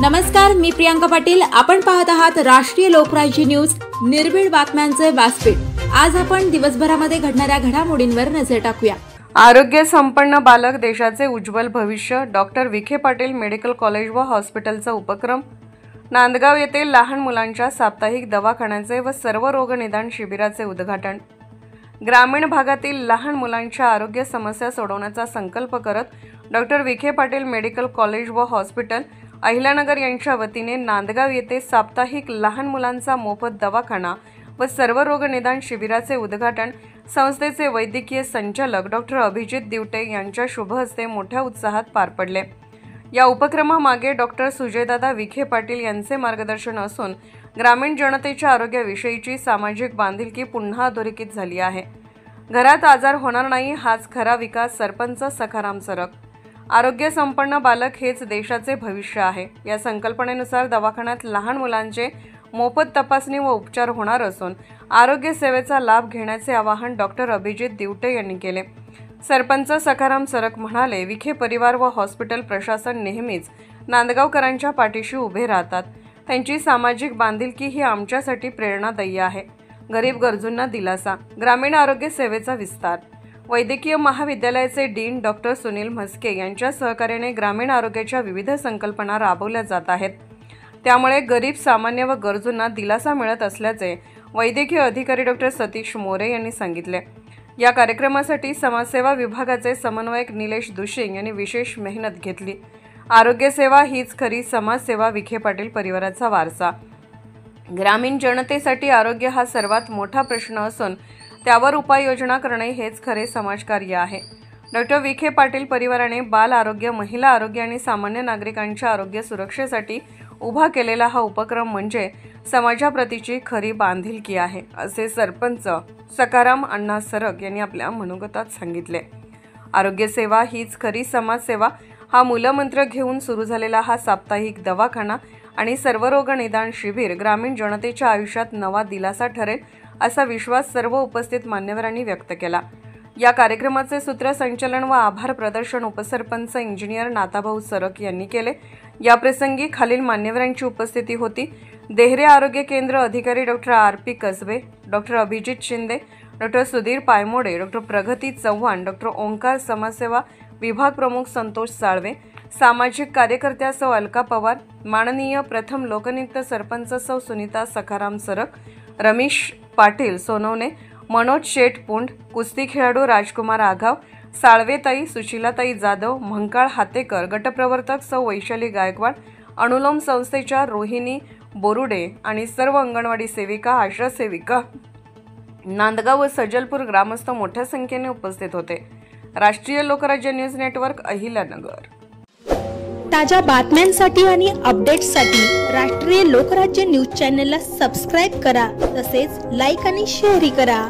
नमस्कार, मी प्रियांका पाटील। आपण पाहत आहात राष्ट्रीय लोकराज्य न्यूज, निर्भीड बातम्यांचे व्यासपीठ। आज आपण दिवसभरामध्ये घडणाऱ्या घडामोडींवर नजर टाकूया। आरोग्य संपन्न बालक देशाचे उज्ज्वल भविष्य, doctor Vikhe Patil medical college व हॉस्पिटलचा उपक्रम। नांदगाव येथे लहान मुलांच्या साप्ताहिक दवाखान्याचे व सर्व रोग निदान शिबिराचे उद्घाटन। ग्रामीण भागातील लहान मुलांच्या आरोग्य समस्या सोडवण्याचा संकल्प करत doctor Vikhe Patil medical college व हॉस्पिटल अहिल्यानगर यांच्या वतीने नांदगाव येथे साप्ताहिक लहान मुलांचा मोफत दवाखाना व सर्व रोग निदान शिबिराचे उद्घाटन संस्थेचे वैद्यकीय संचालक डॉक्टर अभिजित दिवटे यांच्या शुभ हस्ते मोठ्या उत्साहात पार पडले। या उपक्रमामागे डॉक्टर सुजयदादा विखे पाटील यांचे मार्गदर्शन असून ग्रामीण जनतेच्या आरोग्याविषयीची सामाजिक बांधिलकी पुन्हा अधोरेखित झाली आहे। घरात आजार होणार नाही, हाच खरा विकास, सरपंच सखाराम सरक। आरोग्य संपन्न बालक हेच देशाचे भविष्य आहे। या संकल्पनेनुसार दवाखान्यात लहान मुलांचे मोफत तपासणी व उपचार होणार असून आरोग्य सेवेचा लाभ घेण्याचे आवाहन डॉक्टर अभिजित दिवटे यांनी केले। सरपंच सखाराम सरक म्हणाले, विखे परिवार व हॉस्पिटल प्रशासन नेहमीच नांदगावकरांच्या पाठीशी उभे राहतात। त्यांची सामाजिक बांधिलकी ही आमच्यासाठी प्रेरणादायी आहे। गरीब गरजूंना दिलासा, ग्रामीण आरोग्य सेवेचा विस्तार। वैद्यकीय महाविद्यालयाचे डीन डॉक्टर सुनील म्हस्के यांच्या सहकार्याने ग्रामीण आरोग्याच्या विविध संकल्पना राबवल्या जात आहेत। त्यामुळे गरीब, सामान्य व गरजूंना दिलासा मिळत असल्याचे वैद्यकीय अधिकारी डॉक्टर सतीश मोरे यांनी सांगितले। या कार्यक्रमासाठी समाजसेवा विभागाचे समन्वयक निलेश दुशिंग यांनी विशेष मेहनत घेतली। आरोग्य सेवा हीच खरी समाजसेवा, विखे पाटील परिवाराचा वारसा। ग्रामीण जनतेसाठी आरोग्य हा सर्वात मोठा प्रश्न असून त्यावर उपाययोजना करणे हेच खरे समाजकार्य आहे। डॉक्टर विखे पाटील परिवाराने बाल आरोग्य, महिला आरोग्य आणि सामान्य नागरिकांच्या आरोग्य सुरक्षेसाठी उभा केलेला हा उपक्रम म्हणजे समाजाप्रतीची खरी बांधिलकी आहे, असे सरपंच सखाराम अण्णा सरक यांनी आपल्या मनोगतात सांगितले। आरोग्य सेवा हीच खरी समाजसेवा हा मूलमंत्र घेऊन सुरू झालेला हा साप्ताहिक दवाखाना आणि सर्व रोग निदान शिबिर ग्रामीण जनतेच्या आयुष्यात नवा दिलासा ठरेल असा विश्वास सर्व उपस्थित मान्यवरांनी व्यक्त केला। या कार्यक्रमाचे सूत्रसंचालन व आभार प्रदर्शन उपसरपंच इंजिनियर नाताभाऊ सरक यांनी केले। या प्रसंगी खालील मान्यवरांची उपस्थिती होती: देहरे आरोग्य केंद्र अधिकारी doctor RP Kasbe, doctor Abhijit Shinde, doctor Sudhir Paymode, doctor Pragati Chavan, doctor Omkar समाजसेवा विभाग प्रमुख संतोष साळवे, सामाजिक कार्यकर्त्या सौ अलका पवार, माननीय प्रथम लोकनियुक्त सरपंच सौ सुनीता सखाराम सरक, रमेश पाटील सोनवणे, मनोज शेठ पुंड, कुस्ती खेळाडू राजकुमार आघाव, साळवेताई, सुशीलाताई जाधव, म्हंकाळ हातेकर, गटप्रवर्तक सौ वैशाली गायकवाड, अनुलोम संस्थेच्या रोहिणी बोरुडे आणि सर्व अंगणवाडी सेविका, आशा सेविका, नांदगाव व सजलपूर ग्रामस्थ मोठ्या संख्येने उपस्थित होते। राष्ट्रीय लोकराज्य न्यूज नेटवर्क, अहिल्यानगर। ताज्या बातम्यांसाठी आणि अपडेट्ससाठी राष्ट्रीय लोकराज्य न्यूज चॅनलला सबस्क्राईब करा, तसेच लाईक आणि शेअरही करा।